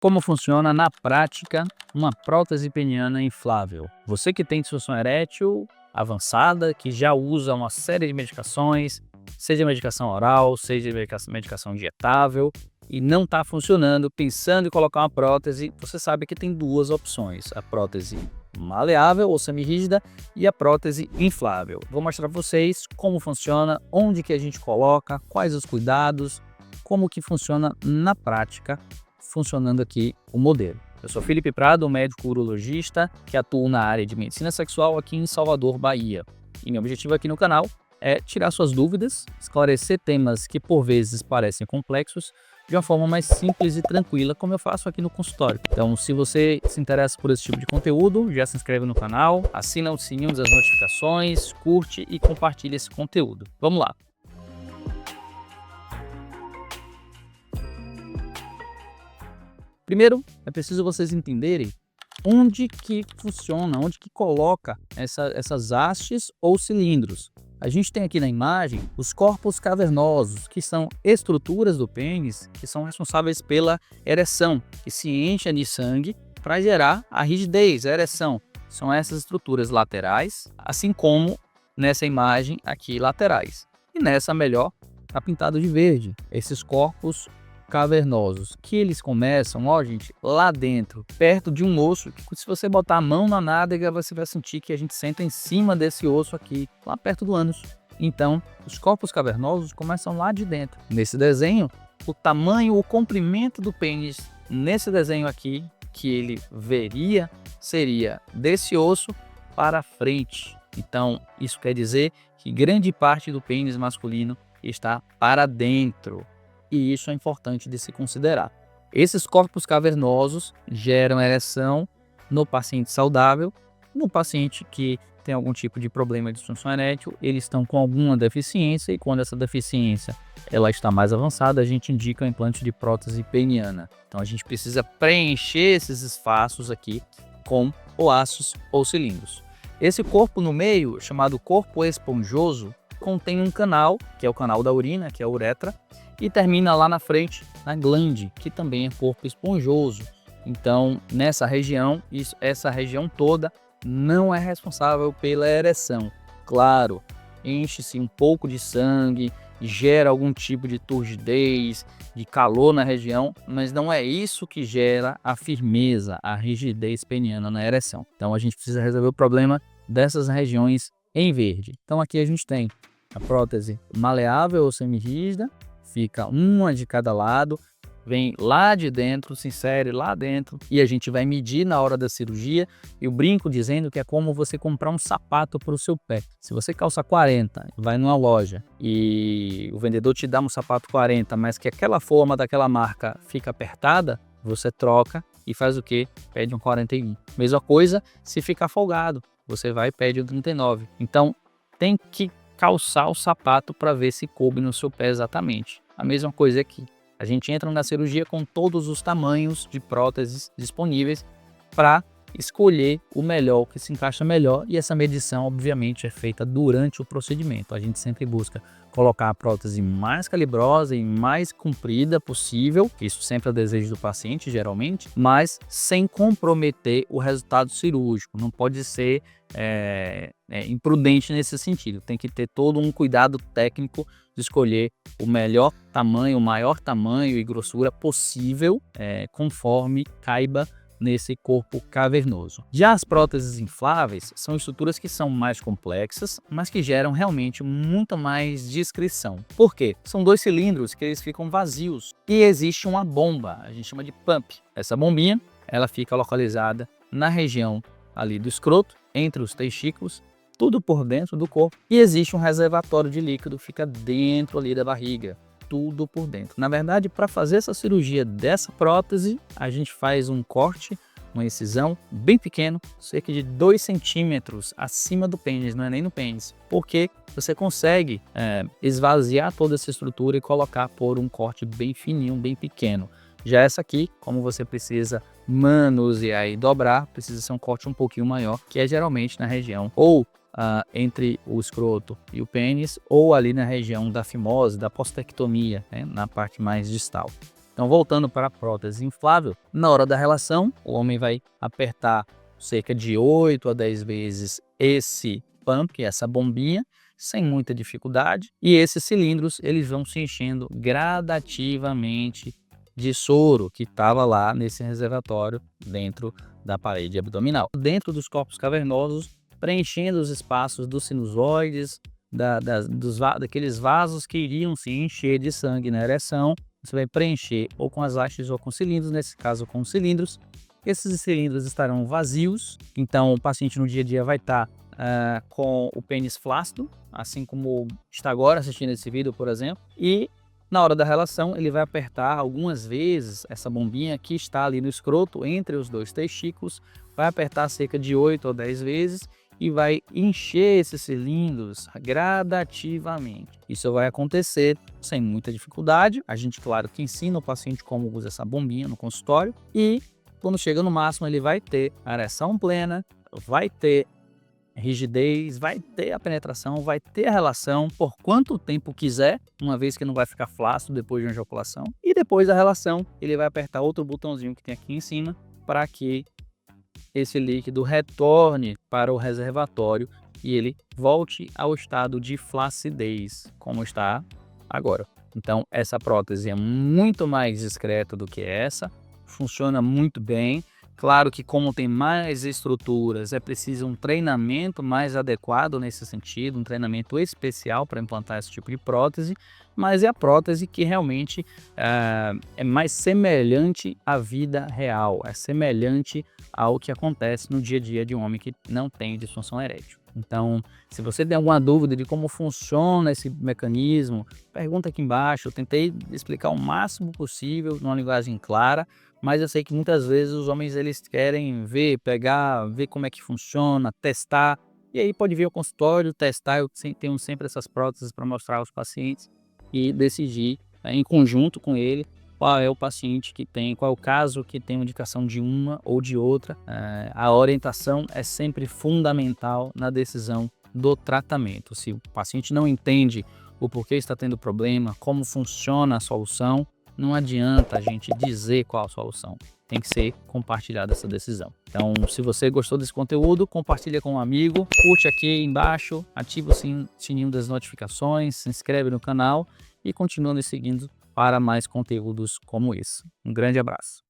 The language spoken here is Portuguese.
Como funciona na prática uma prótese peniana inflável? Você que tem disfunção erétil avançada, que já usa uma série de medicações, seja medicação oral, seja medicação injetável, e não está funcionando, pensando em colocar uma prótese, você sabe que tem duas opções: a prótese maleável ou semirrígida e a prótese inflável. Vou mostrar para vocês como funciona, onde que a gente coloca, quais os cuidados, como que funciona na prática, funcionando aqui o modelo. Eu sou Felipe Prado, médico urologista que atuo na área de medicina sexual aqui em Salvador, Bahia. E meu objetivo aqui no canal é tirar suas dúvidas, esclarecer temas que por vezes parecem complexos de uma forma mais simples e tranquila, como eu faço aqui no consultório. Então, se você se interessa por esse tipo de conteúdo, já se inscreve no canal, assina o sininho das notificações, curte e compartilha esse conteúdo. Vamos lá! Primeiro, é preciso vocês entenderem onde que funciona, onde que coloca essas hastes ou cilindros. A gente tem aqui na imagem os corpos cavernosos, que são estruturas do pênis que são responsáveis pela ereção, que se enchem de sangue para gerar a rigidez, a ereção. São essas estruturas laterais, assim como nessa imagem aqui laterais. E nessa melhor está pintado de verde, esses corpos cavernosos, que eles começam, ó gente, lá dentro, perto de um osso, que se você botar a mão na nádega, você vai sentir que a gente senta em cima desse osso aqui, lá perto do ânus. Então, os corpos cavernosos começam lá de dentro. Nesse desenho, o tamanho, o comprimento do pênis, nesse desenho aqui, que ele veria, seria desse osso para frente. Então, isso quer dizer que grande parte do pênis masculino está para dentro. E isso é importante de se considerar. Esses corpos cavernosos geram ereção no paciente saudável. No paciente que tem algum tipo de problema de disfunção erétil, eles estão com alguma deficiência, e quando essa deficiência ela está mais avançada, a gente indica o implante de prótese peniana. Então a gente precisa preencher esses espaços aqui com oáceos ou cilindros. Esse corpo no meio, chamado corpo esponjoso, contém um canal, que é o canal da urina, que é a uretra, e termina lá na frente, na glande, que também é corpo esponjoso. Então, nessa região, essa região toda não é responsável pela ereção. Claro, enche-se um pouco de sangue, gera algum tipo de turgidez, de calor na região, mas não é isso que gera a firmeza, a rigidez peniana na ereção. Então, a gente precisa resolver o problema dessas regiões em verde. Então, aqui a gente tem a prótese maleável ou semirrígida, fica uma de cada lado, vem lá de dentro, se insere lá dentro, e a gente vai medir na hora da cirurgia. Eu brinco dizendo que é como você comprar um sapato para o seu pé. Se você calça 40, vai numa loja e o vendedor te dá um sapato 40, mas que aquela forma daquela marca fica apertada, você troca e faz o quê? Pede um 41. Mesma coisa se ficar folgado, você vai e pede um 39. Então tem que calçar o sapato para ver se coube no seu pé exatamente. A mesma coisa aqui. A gente entra na cirurgia com todos os tamanhos de próteses disponíveis para escolher o melhor, o que se encaixa melhor, e essa medição obviamente é feita durante o procedimento. A gente sempre busca colocar a prótese mais calibrosa e mais comprida possível, isso sempre é o desejo do paciente geralmente, mas sem comprometer o resultado cirúrgico. Não pode ser imprudente nesse sentido, tem que ter todo um cuidado técnico de escolher o melhor tamanho, o maior tamanho e grossura possível, conforme caiba nesse corpo cavernoso. Já as próteses infláveis são estruturas que são mais complexas, mas que geram realmente muito mais discrição. Por quê? São dois cilindros que eles ficam vazios e existe uma bomba, a gente chama de pump. Essa bombinha, ela fica localizada na região ali do escroto, entre os testículos, tudo por dentro do corpo, e existe um reservatório de líquido, fica dentro ali da barriga. Tudo por dentro. Na verdade, para fazer essa cirurgia dessa prótese, a gente faz um corte, uma incisão bem pequeno, cerca de 2 centímetros acima do pênis, não é nem no pênis, porque você consegue esvaziar toda essa estrutura e colocar por um corte bem fininho, bem pequeno. Já essa aqui, como você precisa manusear e dobrar, precisa ser um corte um pouquinho maior, que é geralmente na região ou entre o escroto e o pênis, ou ali na região da fimose, da postectomia, né, na parte mais distal. Então, voltando para a prótese inflável, na hora da relação, o homem vai apertar cerca de 8 a 10 vezes esse pump, essa bombinha, sem muita dificuldade, e esses cilindros eles vão se enchendo gradativamente de soro que estava lá nesse reservatório dentro da parede abdominal. Dentro dos corpos cavernosos, preenchendo os espaços dos sinusoides, daqueles vasos que iriam se encher de sangue na ereção. Você vai preencher ou com as hastes ou com cilindros, nesse caso com cilindros. Esses cilindros estarão vazios, então o paciente no dia a dia vai estar com o pênis flácido, assim como está agora assistindo esse vídeo, por exemplo, e na hora da relação ele vai apertar algumas vezes essa bombinha que está ali no escroto, entre os dois testículos, vai apertar cerca de 8 ou 10 vezes e vai encher esses cilindros gradativamente. Isso vai acontecer sem muita dificuldade. A gente, claro, que ensina o paciente como usa essa bombinha no consultório, e quando chega no máximo ele vai ter a ereção plena, vai ter rigidez, vai ter a penetração, vai ter a relação por quanto tempo quiser, uma vez que não vai ficar flácido depois de uma ejaculação. E depois da relação, ele vai apertar outro botãozinho que tem aqui em cima para que esse líquido retorne para o reservatório e ele volte ao estado de flacidez, como está agora. Então, essa prótese é muito mais discreta do que essa, funciona muito bem. Claro que como tem mais estruturas, é preciso um treinamento mais adequado nesse sentido, um treinamento especial para implantar esse tipo de prótese, mas é a prótese que realmente é mais semelhante à vida real, é semelhante ao que acontece no dia a dia de um homem que não tem disfunção erétil. Então, se você tem alguma dúvida de como funciona esse mecanismo, pergunta aqui embaixo. Eu tentei explicar o máximo possível numa linguagem clara, mas eu sei que muitas vezes os homens eles querem ver como é que funciona, testar, e aí pode vir ao consultório, testar. Eu tenho sempre essas próteses para mostrar aos pacientes e decidir em conjunto com ele qual é o paciente que tem, qual é o caso que tem indicação de uma ou de outra. A orientação é sempre fundamental na decisão do tratamento. Se o paciente não entende o porquê está tendo problema, como funciona a solução, não adianta a gente dizer qual a solução. Tem que ser compartilhada essa decisão. Então, se você gostou desse conteúdo, compartilha com um amigo, curte aqui embaixo, ativa o sininho das notificações, se inscreve no canal e continua nos seguindo para mais conteúdos como esse. Um grande abraço.